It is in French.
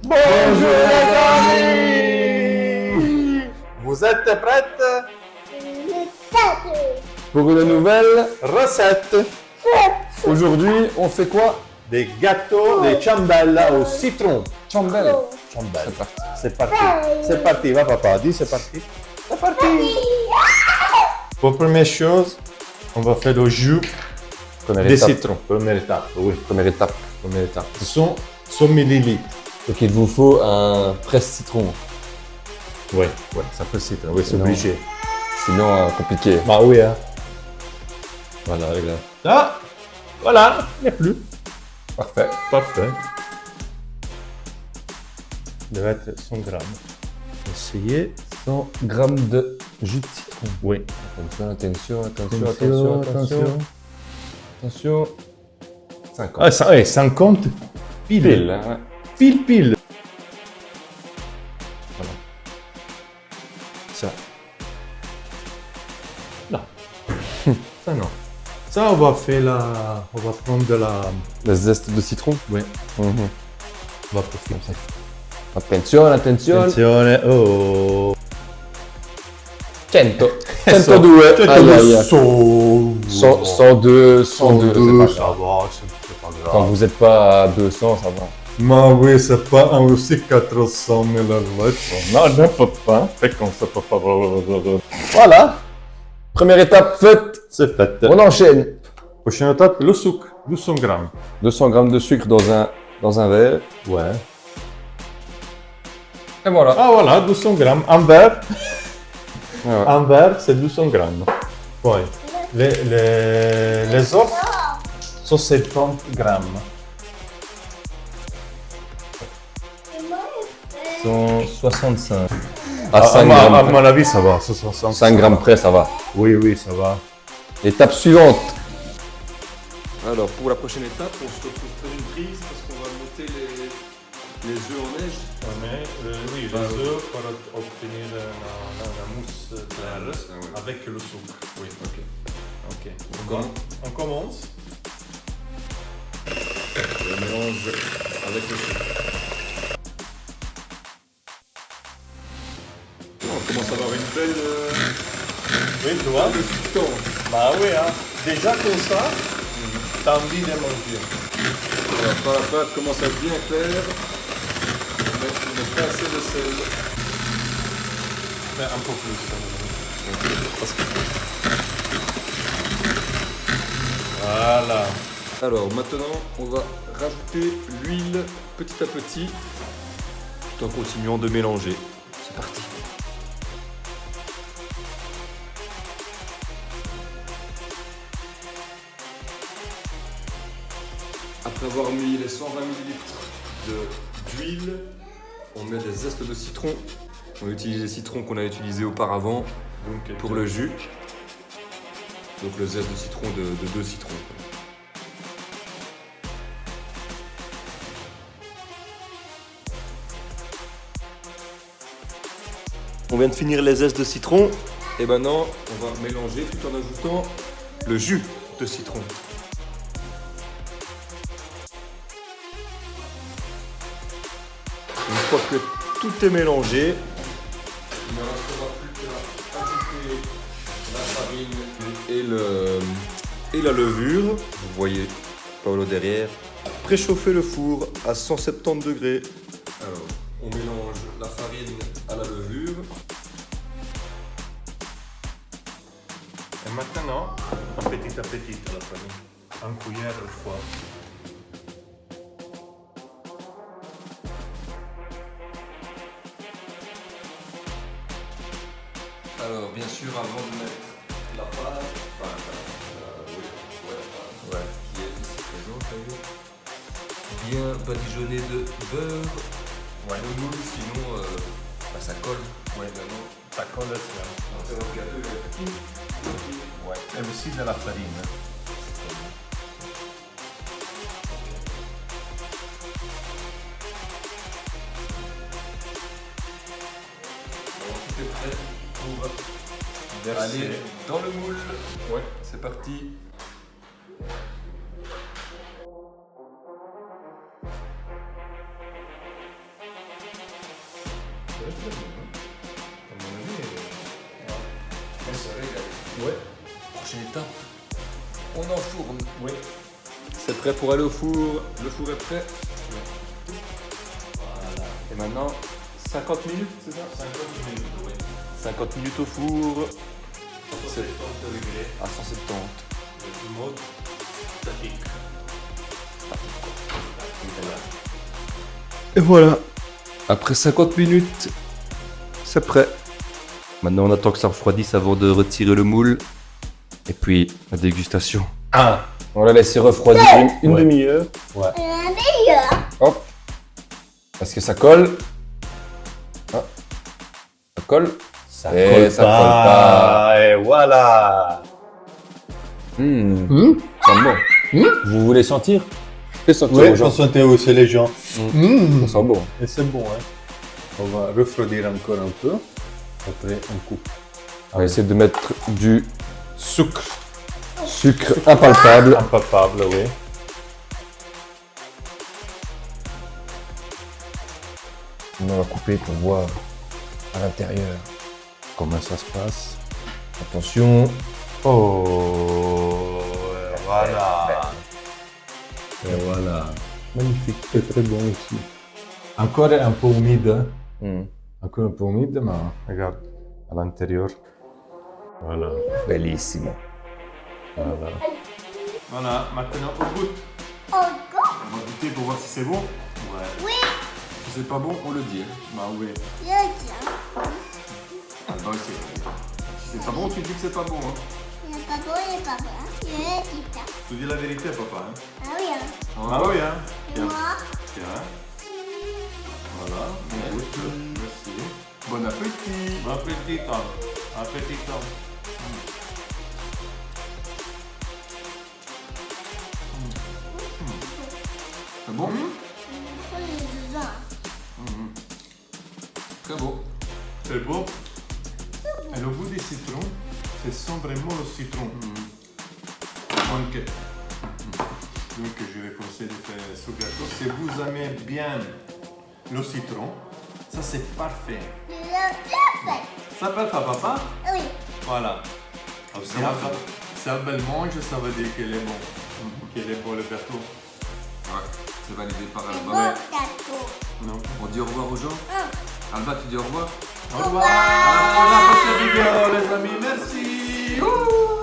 Bonjour les amis. Vous êtes prêtes Pour une nouvelle, recette? aujourd'hui, on fait quoi? Des gâteaux, des ciambella au citron. Ciambelle. Ciambella. C'est parti. C'est parti. C'est parti. Va papa, dis c'est parti. C'est parti. Pour première chose, on va faire le jus Première des étape. citrons. Première étape, oui. Première étape. Première étape. Ce sont 100 millilitres. Donc il vous faut un presse-citron. Oui, oui, ça peut citron. Oui, c'est Sinon- obligé. Sinon, compliqué. Bah oui, hein. Voilà, les gars. Ah, voilà, il n'y a plus. Parfait. Parfait. Il devrait être 100 grammes. Essayez. 100 grammes de jus de citron. Oui. Attention. Attention. 50. Ah, ça, ouais, 50 pile. Pile, hein, ouais. Pile. Voilà. Ça. Non. Ça, non. Ça, on va faire la... On va prendre de la... Le zeste de citron. Oui. Mhm. On va profiter comme ça. Attention. Attenzione. Oh. 100. 102. Aïe, aïe. 102, c'est pas ça grave. va, c'est pas Quand grave. vous n'êtes pas à 200, ça va. Ma oui, c'est pas un aussi 400 millilitres. Non, je ne peux pas. Fait qu'on se peut pas. Voilà. Première étape faite. C'est fait. On enchaîne. Prochaine étape, le sucre. 200 grammes. 200 grammes de sucre dans un verre. Ouais. Et voilà. Ah voilà, 200 grammes. Un verre. Ouais. Un verre, c'est 200 grammes. Poi, les autres sont 70 grammes. 165. À À 5 à grammes. mon avis, ça va. 65. 5 grammes près, ça va. Oui, ça va. Étape suivante. Alors pour la prochaine étape, on se retrouve près d'une prise parce qu'on va monter les œufs en neige. Mais, oui, les œufs pour obtenir la mousse claire avec le sucre. Oui, ok. On commence. Le mélange avec le sucre. On commence à avoir une belle Oui, tu vois. substance. Bah oui, hein. Déjà comme ça, t'as envie de manger. La pâte commence à être bien claire. On met pas assez de sel. Mais un peu plus. Voilà. Alors maintenant, on va rajouter l'huile petit à petit tout en continuant de mélanger. C'est parti. Après avoir mis les 120 ml d'huile, on met des zestes de citron. On utilise les citrons qu'on a utilisés auparavant pour le jus. Donc le zeste de citron de 2 citrons. On vient de finir les zestes de citron et maintenant on va mélanger tout en ajoutant le jus de citron. Une fois que tout est mélangé, il ne restera plus qu'à ajouter la farine et la levure. Vous voyez Paolo derrière. Préchauffer le four à 170 degrés. Alors, on mélange la farine à la levure. Et maintenant, petit à petit, la farine. Un cuillère à fois. Alors, bien sûr, avant de mettre la pâte, qui est ici présente, bien badigeonner de beurre, de moule, sinon ça colle. Oui, ça colle aussi. Le gâteau est petit. Ouais. Et aussi de la farine. Tout est prêt pour Verser. aller dans le moule. Ouais. C'est parti. À mon avis, On se régale. ouais. Prochaine étape, on enfourne. Oui. C'est prêt pour aller au four. Le four est prêt. Voilà. Et maintenant, 50 minutes, c'est ça 50 minutes, oui. 50 minutes au four 170 degrés. à 170. Le mode statique. Et voilà. Après 50 minutes, c'est prêt. Maintenant, on attend que ça refroidisse avant de retirer le moule. Et puis, la dégustation. Ah, on l'a laissé refroidir une Ouais. demi-heure. La meilleure. Hop. Parce que ça colle. Ah. Ça colle. Ça Et ça colle pas. Et voilà. Ça sent bon. Vous voulez sentir? Fais sentir Oui, aux gens. faut sentir aussi les gens. Ça sent bon. Et c'est bon, hein. On va refroidir encore un peu. Après, on coupe. On va essayer de mettre du sucre. Sucre impalpable. Impalpable, oui. On va couper pour voir à l'intérieur comment ça se passe. Attention. Oh, voilà. Et voilà. Magnifique, c'est très bon aussi. Encore un peu humide. Encore un peu humide, mais regarde, à l'intérieur. Voilà. Bellissimo. Voilà. Voilà, maintenant on goûte. Encore. On va goûter pour voir si c'est bon. Ouais. Oui. Si c'est pas bon, on le dit. Bah oui. Je tiens. Alba aussi. Si c'est pas bon, tu dis que c'est pas bon. Hein. Il n'est pas bon, il n'est pas bon. Je dis ça. Tu dis la vérité, papa. Hein? Ah oui, hein. Ah oui, hein. Et Tiens. moi, Tiens. Voilà, on goûte. Merci. Bon appétit. Bon appétit, Tom. Appétit, Tom. C'est bon il faut les deux. Très beau. C'est beau. Et le goût du citron, ça sent vraiment le citron. Donc, je vais conseiller de faire ce gâteau. Si vous aimez bien le citron, ça c'est parfait. Le fait. Ça peut faire papa? Oui. Voilà. Si Alba le mange, ça veut dire qu'elle est bon. Qu'elle est bon le gâteau. Ouais, c'est validé par C'est Alba. bon Mais gâteau. Non. on dit au revoir aux gens. Alba, tu dis au revoir. Au revoir. À la prochaine vidéo, les amis. Merci. Ouh.